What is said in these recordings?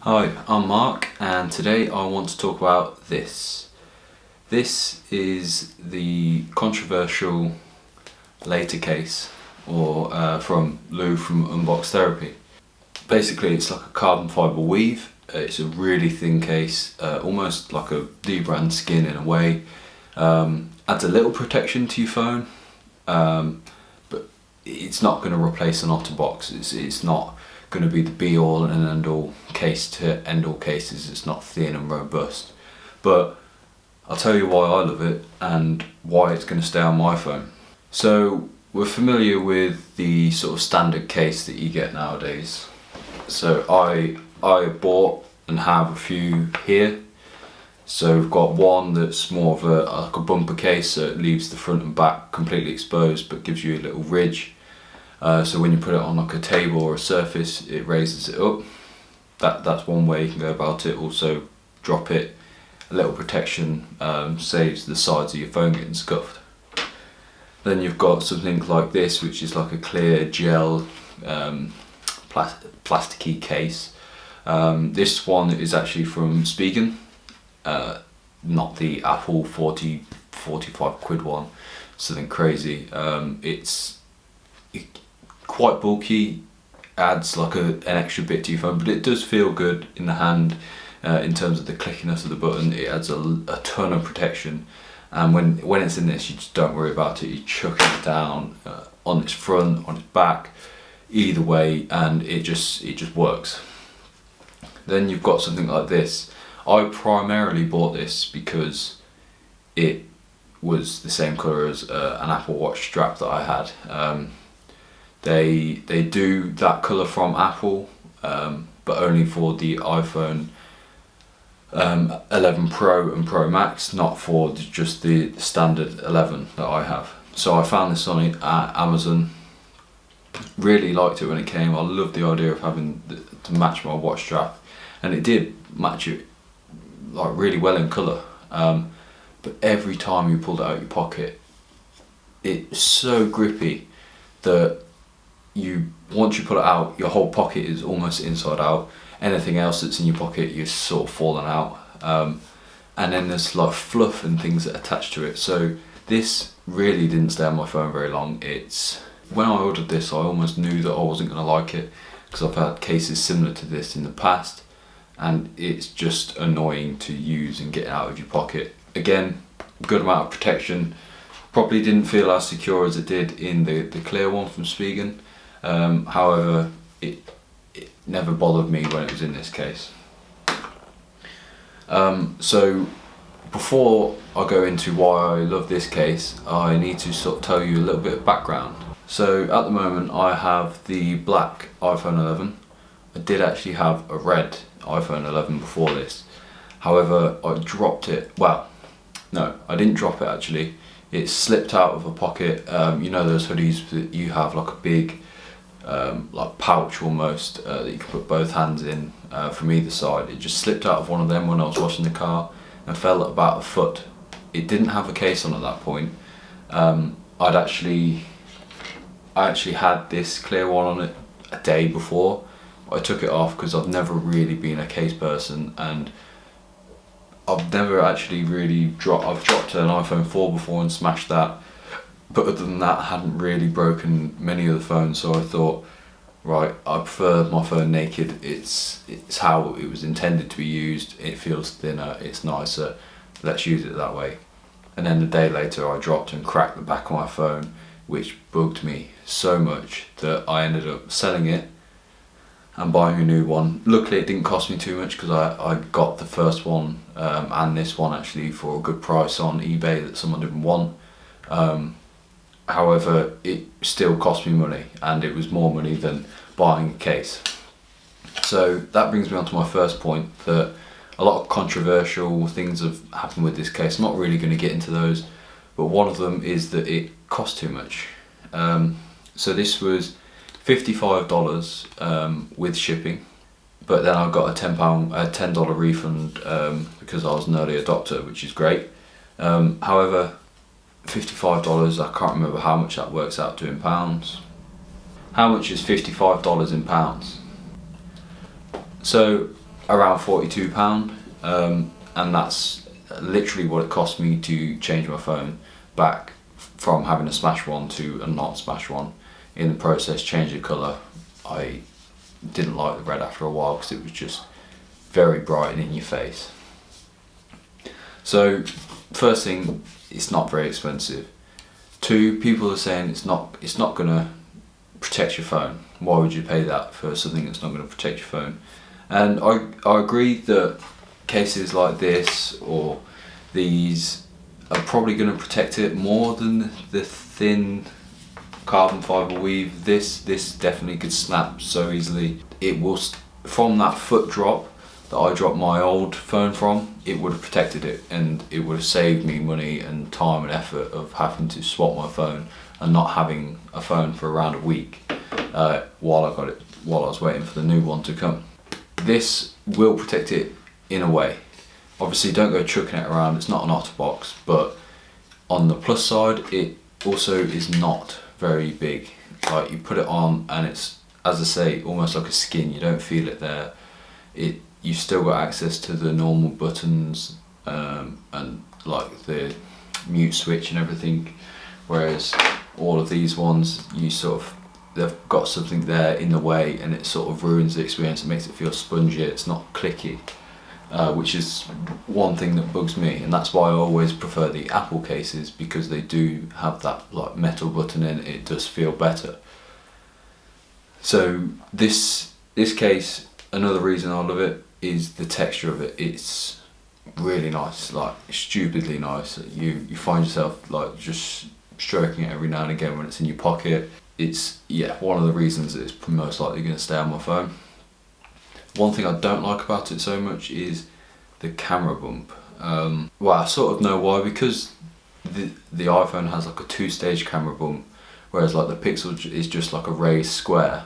Hi, I'm Mark, and today I want to talk about this. This is the controversial Latercase, or from Lou from Unbox Therapy. Basically, it's like a carbon fibre weave. It's a really thin case, almost like a D-brand skin in a way. Adds a little protection to your phone, but it's not going to replace an OtterBox. It's not going to be the be all and end all case to end all cases. It's not thin and robust, but I'll tell you why I love it and why it's going to stay on my phone. So we're familiar with the sort of standard case that you get nowadays. So I bought and have a few here. So we've got one that's more of like a bumper case, so it leaves the front and back completely exposed but gives you a little ridge. So when you put it on like a table or a surface, it raises it up. That's one way you can go about it. Also drop it, a little protection, saves the sides of your phone getting scuffed. Then you've got something like this, which is like a clear gel plasticky case. This one is actually from Spigen, not the Apple 45 quid one, something crazy. It's quite bulky, adds like an extra bit to your phone, but it does feel good in the hand in terms of the clickiness of the button. It adds a ton of protection, and when it's in this, you just don't worry about it. You chuck it down on its front, on its back, either way, and it just works. Then you've got something like this. I primarily bought this because it was the same colour as an Apple Watch strap that I had. They do that colour from Apple, but only for the iPhone 11 Pro and Pro Max, not for just the standard 11 that I have. So I found this on at Amazon. Really liked it when it came. I loved the idea of having to match my watch strap, and it did match it like really well in colour. But every time you pulled it out of your pocket, it's so grippy that once you pull it out, your whole pocket is almost inside out. Anything else that's in your pocket, you're sort of falling out. And then there's like fluff and things that attach to it. So this really didn't stay on my phone very long. When I ordered this, I almost knew that I wasn't going to like it, because I've had cases similar to this in the past, and it's just annoying to use and get out of your pocket. Again, good amount of protection. Probably didn't feel as secure as it did in the clear one from Spigen. However, it never bothered me when it was in this case. So before I go into why I love this case, I need to sort of tell you a little bit of background. So at the moment I have the black iPhone 11. I did actually have a red iPhone 11 before this. However, I dropped it. Well, no, I didn't drop it actually. It slipped out of a pocket. You know those hoodies that you have like a big like pouch almost that you can put both hands in from either side. It just slipped out of one of them when I was washing the car and fell at about a foot. It didn't have a case on at that point. I actually had this clear one on it a day before. I took it off because I've never really been a case person, and I've never actually really I've dropped an iPhone 4 before and smashed that, but other than that I hadn't really broken many of the phones. So I thought, right, I prefer my phone naked. It's how it was intended to be used. It feels thinner, it's nicer, let's use it that way. And then a day later I dropped and cracked the back of my phone, which bugged me so much that I ended up selling it and buying a new one. Luckily it didn't cost me too much, because I got the first one and this one actually for a good price on eBay that someone didn't want. However, it still cost me money, and it was more money than buying a case. So that brings me on to my first point, that a lot of controversial things have happened with this case. I'm not really going to get into those, but one of them is that it cost too much. So this was $55 with shipping, but then I got a $10 refund because I was an early adopter, which is great. However, $55, I can't remember how much that works out to in pounds. How much is $55 in pounds? So around £42, and that's literally what it cost me to change my phone back from having a smash one to a not smash one. In the process, change the colour. I didn't like the red after a while because it was just very bright and in your face. So first thing, it's not very expensive. Two, people are saying it's not gonna protect your phone. Why would you pay that for something that's not gonna protect your phone? And I agree that cases like this or these are probably gonna protect it more than the thin carbon fibre weave. This definitely could snap so easily. It will, from that foot drop that I dropped my old phone from, it would have protected it, and it would have saved me money and time and effort of having to swap my phone and not having a phone for around a week while I was waiting for the new one to come. This will protect it in a way. Obviously don't go chucking it around, it's not an OtterBox, but on the plus side it also is not very big. Like, you put it on and it's, as I say, almost like a skin. You don't feel it there. You've still got access to the normal buttons and like the mute switch and everything, whereas all of these ones, they've got something there in the way, and it sort of ruins the experience. It makes it feel spongy. It's not clicky, which is one thing that bugs me, and that's why I always prefer the Apple cases, because they do have that like metal button in it. It does feel better. So this case, another reason I love it is the texture of it. It's really nice, like stupidly nice. You find yourself like just stroking it every now and again when it's in your pocket. It's, yeah, one of the reasons that it's most likely going to stay on my phone. One thing I don't like about it so much is the camera bump. Well, I sort of know why, because the iPhone has like a 2-stage camera bump, whereas like the Pixel is just like a raised square.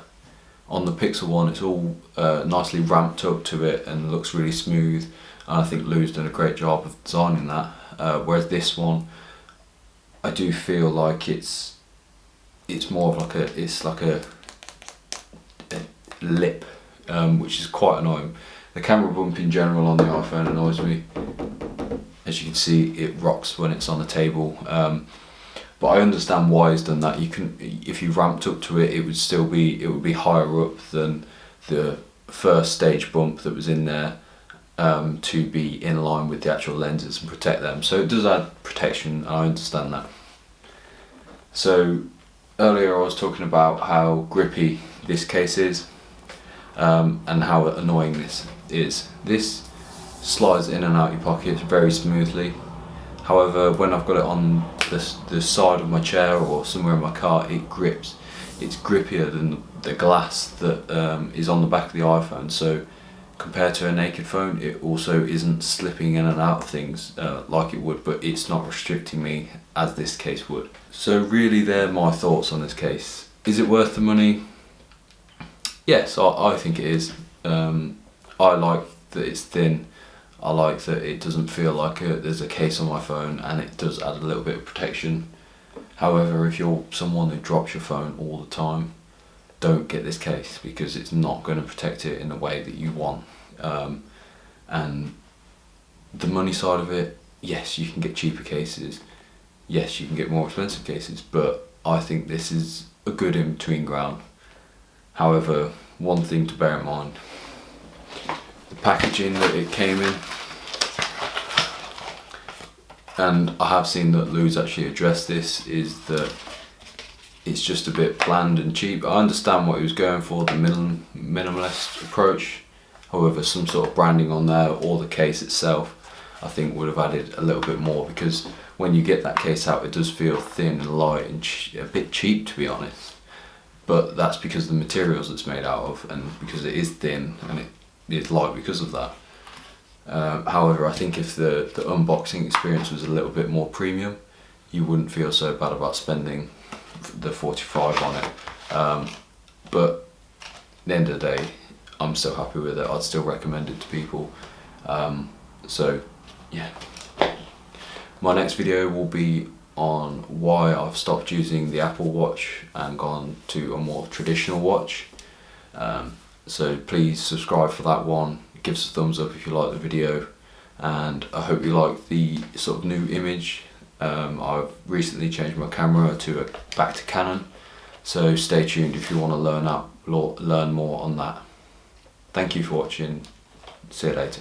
On the Pixel one, it's all nicely ramped up to it and looks really smooth, and I think Lou's done a great job of designing that. Whereas this one, I do feel like it's more of like a lip, which is quite annoying. The camera bump in general on the iPhone annoys me. As you can see, it rocks when it's on the table. But I understand why he's done that. You can, if you ramped up to it, it would be higher up than the first stage bump that was in there, to be in line with the actual lenses and protect them. So it does add protection, I understand that. So earlier I was talking about how grippy this case is, and how annoying this is. This slides in and out your pockets very smoothly. However, when I've got it on the side of my chair or somewhere in my car, it grips. It's grippier than the glass that is on the back of the iPhone. So compared to a naked phone, it also isn't slipping in and out of things like it would, but it's not restricting me as this case would. So really, they're my thoughts on this case. Is it worth the money? Yes, I think it is. I like that it's thin. I like that it doesn't feel like there's a case on my phone, and it does add a little bit of protection. However, if you're someone who drops your phone all the time, don't get this case, because it's not going to protect it in the way that you want. And the money side of it, yes, you can get cheaper cases. Yes, you can get more expensive cases, but I think this is a good in-between ground. However, one thing to bear in mind, the packaging that it came in, and I have seen that Lou's actually addressed this, is that it's just a bit bland and cheap. I understand what he was going for, the minimalist approach. However, some sort of branding on there, or the case itself, I think would have added a little bit more, because when you get that case out, it does feel thin and light and a bit cheap, to be honest. But that's because of the materials it's made out of, and because it is thin and it is light because of that. However, I think if the unboxing experience was a little bit more premium, you wouldn't feel so bad about spending the 45 on it. But at the end of the day, I'm still happy with it. I'd still recommend it to people. So yeah, my next video will be on why I've stopped using the Apple Watch and gone to a more traditional watch. So please subscribe for that one, give us a thumbs up if you like the video, and I hope you like the sort of new image. I've recently changed my camera back to Canon, so stay tuned if you want to learn more on that. Thank you for watching. See you later.